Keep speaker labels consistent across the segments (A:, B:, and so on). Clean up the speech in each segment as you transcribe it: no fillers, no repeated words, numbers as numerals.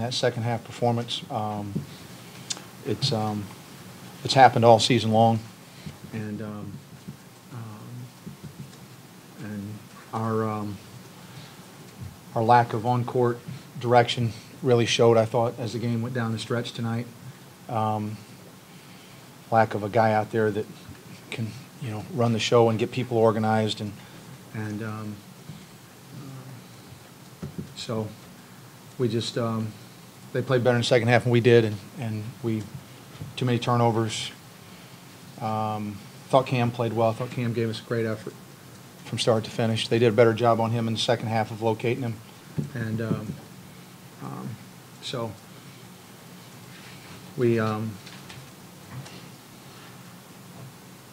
A: that second half performance. It's happened all season long, and our lack of on-court direction really showed, I thought, as the game went down the stretch tonight. Lack of a guy out there that can, run the show and get people organized, and so we just they played better in the second half than we did, and we too many turnovers. Thought Cam played well. Thought Cam gave us a great effort from start to finish. They did a better job on him in the second half of locating him, and so we.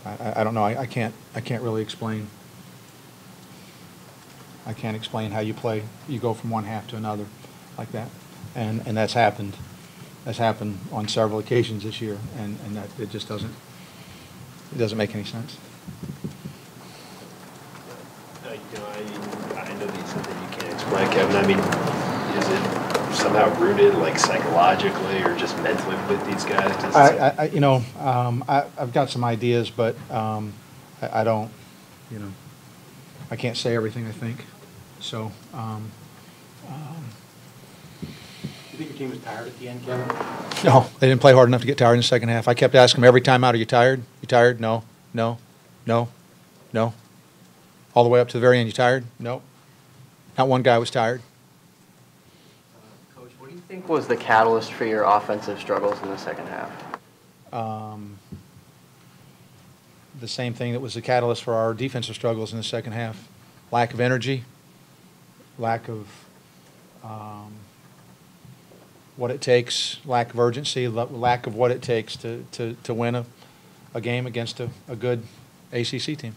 A: I don't know. I can't really explain. I can't explain how you play. You go from one half to another like that, and that's happened. That's happened on several occasions this year, and that it just doesn't. It doesn't make any sense.
B: I know that you said that you can't explain, Kevin. I mean, is it somehow rooted, like psychologically or just mentally with these guys?
A: I've got some ideas, but I don't. I can't say everything I think. So.
C: Do you think your team was tired at the end, Kevin?
A: No, they didn't play hard enough to get tired in the second half. I kept asking them every time out, "Are you tired? You tired? No, no, no, no." All the way up to the very end. You tired? No. Not one guy was tired.
D: Coach, what do you think was the catalyst for your offensive struggles in the second half?
A: The same thing that was the catalyst for our defensive struggles in the second half. Lack of energy, lack of what it takes, lack of urgency, lack of what it takes to win a game against a good ACC team.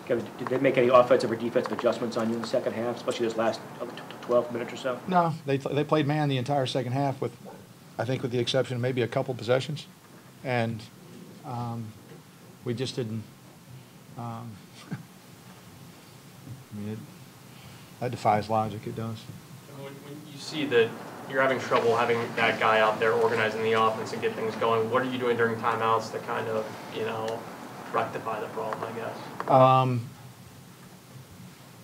C: Kevin, did they make any offensive or defensive adjustments on you in the second half, especially those last 12 minutes or so?
A: No, they played man the entire second half, with, I think, with the exception of maybe a couple possessions, and we just didn't. I mean, that defies logic. It does.
E: When you see that you're having trouble having that guy out there organizing the offense and get things going, what are you doing during timeouts to kind of, rectify the problem, I guess?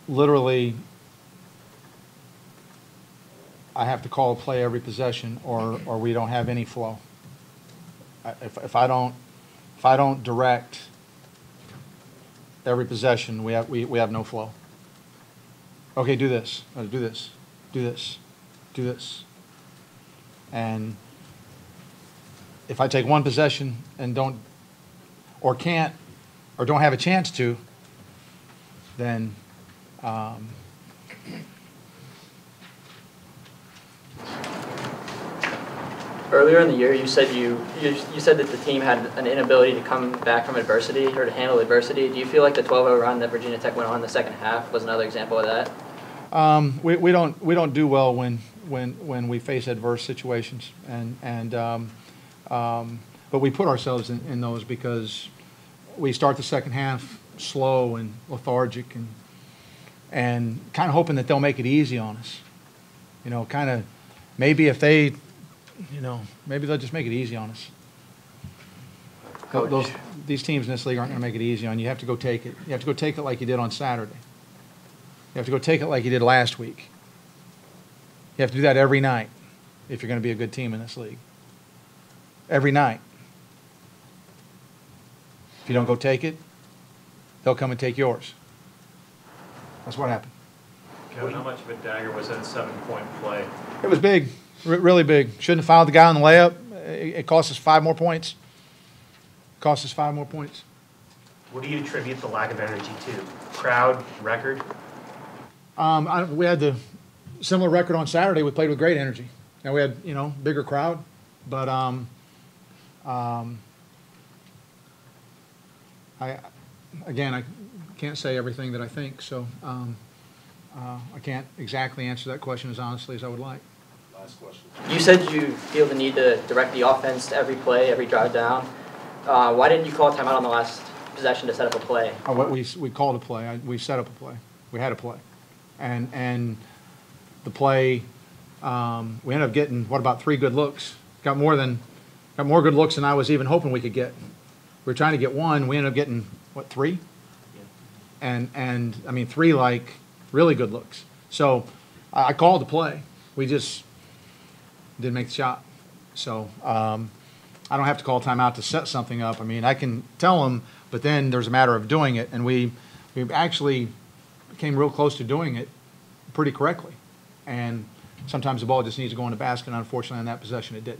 A: Literally, I have to call a play every possession, or we don't have any flow. If I don't direct every possession, we have no flow. Okay, do this. Do this. Do this. Do this. And if I take one possession and don't, or can't, or don't have a chance to, then
D: Earlier in the year, you said you said that the team had an inability to come back from adversity or to handle adversity. Do you feel like the 12-0 run that Virginia Tech went on in the second half was another example of that?
A: We don't do well when we face adverse situations, but we put ourselves in those because we start the second half slow and lethargic and kind of hoping that they'll make it easy on us. Kind of maybe if they, maybe they'll just make it easy on us. These teams in this league aren't going to make it easy on you. You have to go take it. You have to go take it like you did on Saturday. You have to go take it like you did last week. You have to do that every night if you're going to be a good team in this league. Every night. If you don't go take it, they'll come and take yours. That's what happened.
E: Kevin, how much of a dagger was that 7-point play?
A: It was big, really big. Shouldn't have fouled the guy on the layup. It cost us 5 more points. Cost us 5 more points.
C: What do you attribute the lack of energy to? Crowd, record?
A: We had the similar record on Saturday. We played with great energy. Now we had, bigger crowd, but I can't say everything that I think, so I can't exactly answer that question as honestly as I would like.
B: Last question.
D: You said you feel the need to direct the offense to every play, every drive down. Why didn't you call a timeout on the last possession to set up a play?
A: We called a play. We set up a play. We had a play. And the play We ended up getting, what, about 3 good looks? Got more good looks than I was even hoping we could get. We were trying to get 1, we ended up getting, what, 3? And I mean, 3 like really good looks. So I called the play. We just didn't make the shot. So I don't have to call timeout to set something up. I mean, I can tell them, but then there's a matter of doing it. And we actually came real close to doing it pretty correctly. And sometimes the ball just needs to go in the basket, and unfortunately on that possession it did.